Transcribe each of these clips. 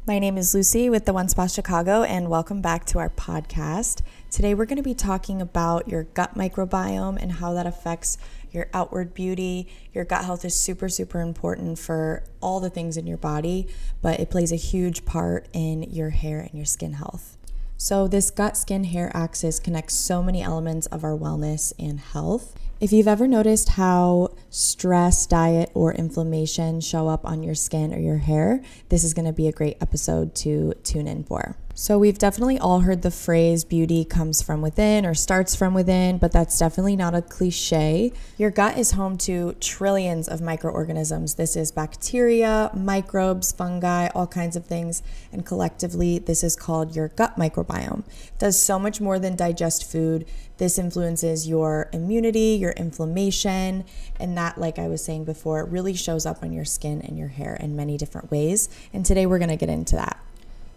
My name is Lucy with the One Spa Chicago, and welcome back to our podcast. Today we're going to be talking about your gut microbiome and how that affects your outward beauty. Your gut health is super important for all the things in your body, but it plays a huge part in your hair and your skin health. So this gut, skin, hair axis connects so many elements of our wellness and health. If you've ever noticed how stress, diet, or inflammation show up on your skin or your hair, this is going to be a great episode to tune in for. So we've definitely all heard the phrase beauty comes from within or starts from within, but that's definitely not a cliche. Your gut is home to trillions of microorganisms. This is bacteria, microbes, fungi, all kinds of things. And collectively, this is called your gut microbiome. It does so much more than digest food. This influences your immunity, your inflammation, and that, like I was saying before, it really shows up on your skin and your hair in many different ways. And today we're going to get into that.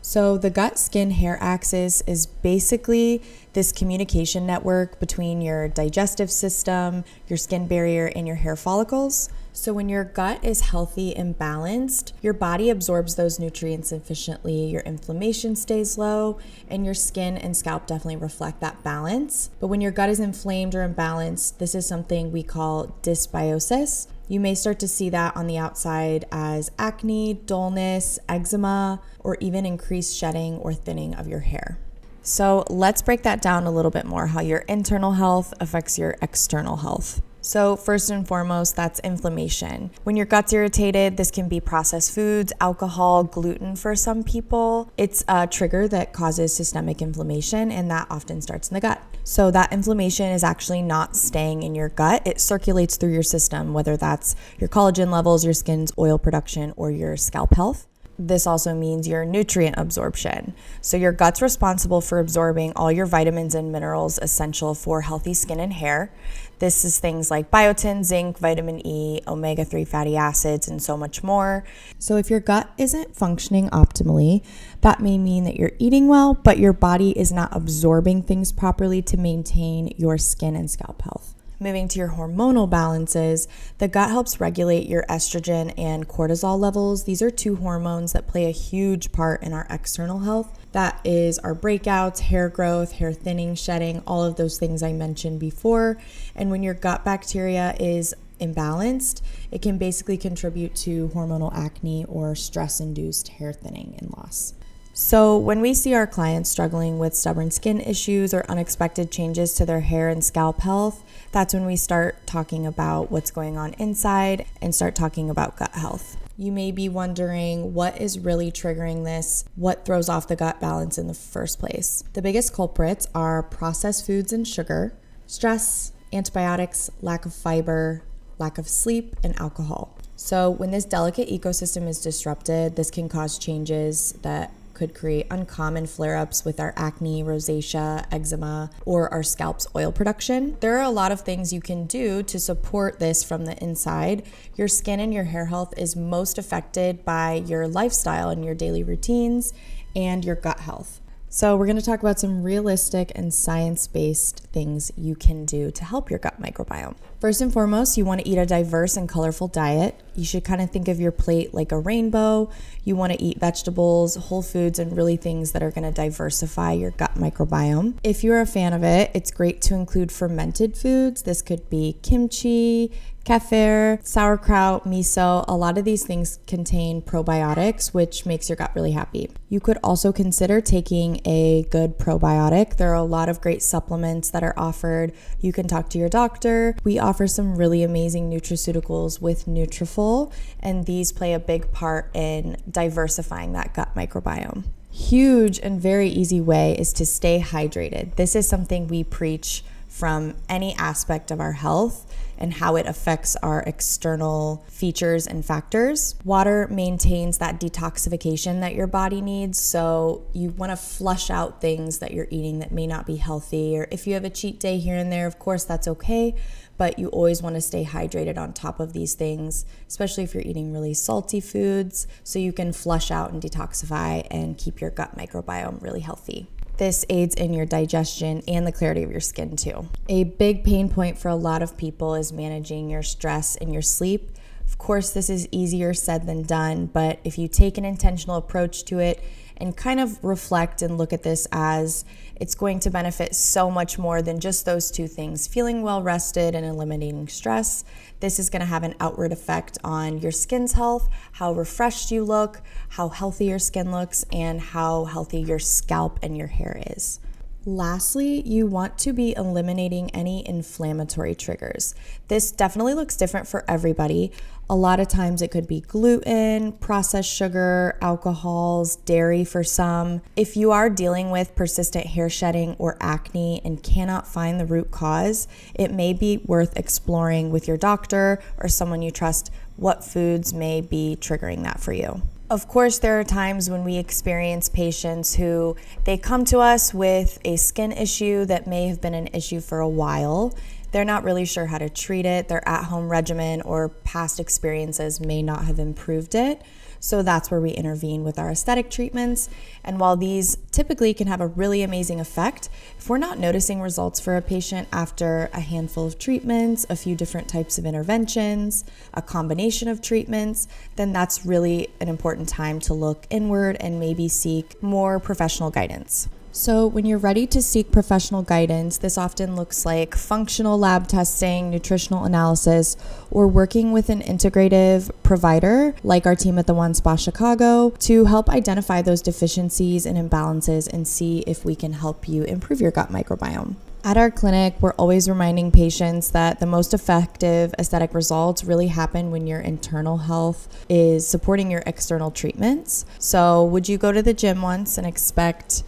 So the gut, skin, hair axis is basically this communication network between your digestive system, your skin barrier, and your hair follicles. So when your gut is healthy and balanced, your body absorbs those nutrients efficiently, your inflammation stays low, and your skin and scalp definitely reflect that balance. But when your gut is inflamed or imbalanced, this is something we call dysbiosis. You may start to see that on the outside as acne, dullness, eczema, or even increased shedding or thinning of your hair. So let's break that down a little bit more, how your internal health affects your external health. So first and foremost, that's inflammation. When your gut's irritated, this can be processed foods, alcohol, gluten for some people. It's a trigger that causes systemic inflammation, and that often starts in the gut. So that inflammation is actually not staying in your gut. It circulates through your system, whether that's your collagen levels, your skin's oil production, or your scalp health. This also means your nutrient absorption. So your gut's responsible for absorbing all your vitamins and minerals essential for healthy skin and hair. This is things like biotin, zinc, vitamin E, omega-3 fatty acids, and so much more. So if your gut isn't functioning optimally, that may mean that you're eating well, but your body is not absorbing things properly to maintain your skin and scalp health. Moving to your hormonal balances, the gut helps regulate your estrogen and cortisol levels. These are two hormones that play a huge part in our external health. That is our breakouts, hair growth, hair thinning, shedding, all of those things I mentioned before. And when your gut bacteria is imbalanced, it can basically contribute to hormonal acne or stress-induced hair thinning and loss. So when we see our clients struggling with stubborn skin issues or unexpected changes to their hair and scalp health, that's when we start talking about what's going on inside and start talking about gut health. You may be wondering what is really triggering this, what throws off the gut balance in the first place. The biggest culprits are processed foods and sugar, stress, antibiotics, lack of fiber, lack of sleep, and alcohol. So when this delicate ecosystem is disrupted, this can cause changes that could create uncommon flare-ups with our acne, rosacea, eczema, or our scalp's oil production. There are a lot of things you can do to support this from the inside. Your skin and your hair health is most affected by your lifestyle and your daily routines and your gut health. So we're going to talk about some realistic and science-based things you can do to help your gut microbiome. First and foremost, you want to eat a diverse and colorful diet. You should kind of think of your plate like a rainbow. You want to eat vegetables, whole foods, and really things that are going to diversify your gut microbiome. If you're a fan of it, it's great to include fermented foods. This could be kimchi, kefir, sauerkraut, miso. A lot of these things contain probiotics, which makes your gut really happy. You could also consider taking a good probiotic. There are a lot of great supplements that are offered. You can talk to your doctor. We offer some really amazing nutraceuticals with Nutrafol, and these play a big part in diversifying that gut microbiome. Huge and very easy way is to stay hydrated. This is something we preach from any aspect of our health and how it affects our external features and factors. Water maintains that detoxification that your body needs, so you want to flush out things that you're eating that may not be healthy, or if you have a cheat day here and there, of course that's okay, but you always want to stay hydrated on top of these things, especially if you're eating really salty foods, so you can flush out and detoxify and keep your gut microbiome really healthy. This aids in your digestion and the clarity of your skin too. A big pain point for a lot of people is managing your stress and your sleep. Of course, this is easier said than done, but if you take an intentional approach to it and kind of reflect and look at this as it's going to benefit so much more than just those two things, feeling well rested and eliminating stress. This is going to have an outward effect on your skin's health, how refreshed you look, how healthy your skin looks, and how healthy your scalp and your hair is. Lastly, you want to be eliminating any inflammatory triggers. This definitely looks different for everybody. A lot of times it could be gluten, processed sugar, alcohols, dairy for some. If you are dealing with persistent hair shedding or acne and cannot find the root cause, it may be worth exploring with your doctor or someone you trust what foods may be triggering that for you. Of course, there are times when we experience patients who they come to us with a skin issue that may have been an issue for a while. They're not really sure how to treat it. Their at-home regimen or past experiences may not have improved it. So that's where we intervene with our aesthetic treatments. And while these typically can have a really amazing effect, if we're not noticing results for a patient after a handful of treatments, a few different types of interventions, a combination of treatments, then that's really an important time to look inward and maybe seek more professional guidance. So when you're ready to seek professional guidance, this often looks like functional lab testing, nutritional analysis, or working with an integrative provider like our team at the One Spa Chicago to help identify those deficiencies and imbalances and see if we can help you improve your gut microbiome. At our clinic, we're always reminding patients that the most effective aesthetic results really happen when your internal health is supporting your external treatments. So would you go to the gym once and expect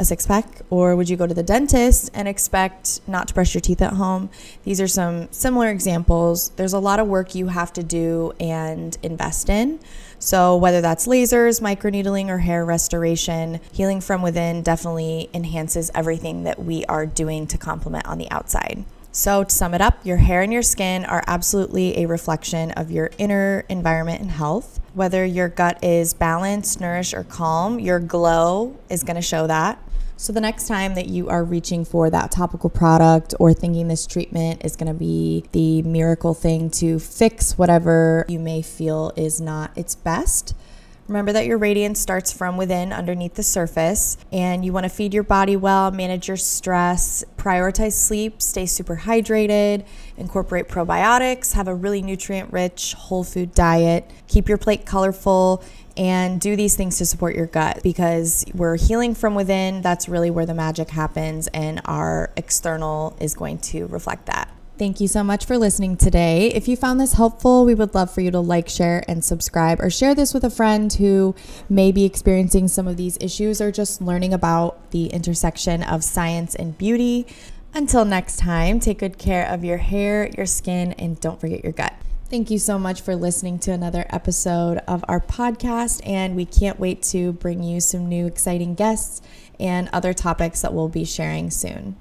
a six-pack, or would you go to the dentist and expect not to brush your teeth at home? These are some similar examples. There's a lot of work you have to do and invest in. So whether that's lasers, microneedling, or hair restoration, healing from within definitely enhances everything that we are doing to complement on the outside. So to sum it up, your hair and your skin are absolutely a reflection of your inner environment and health. Whether your gut is balanced, nourished, or calm, your glow is going to show that. So the next time that you are reaching for that topical product or thinking this treatment is going to be the miracle thing to fix whatever you may feel is not its best, remember that your radiance starts from within, underneath the surface, and you want to feed your body well, manage your stress, prioritize sleep, stay super hydrated, incorporate probiotics, have a really nutrient-rich whole food diet, keep your plate colorful, and do these things to support your gut because we're healing from within. That's really where the magic happens, and our external is going to reflect that. Thank you so much for listening today. If you found this helpful, we would love for you to like, share, and subscribe, or share this with a friend who may be experiencing some of these issues or just learning about the intersection of science and beauty. Until next time, take good care of your hair, your skin, and don't forget your gut. Thank you so much for listening to another episode of our podcast, and we can't wait to bring you some new exciting guests and other topics that we'll be sharing soon.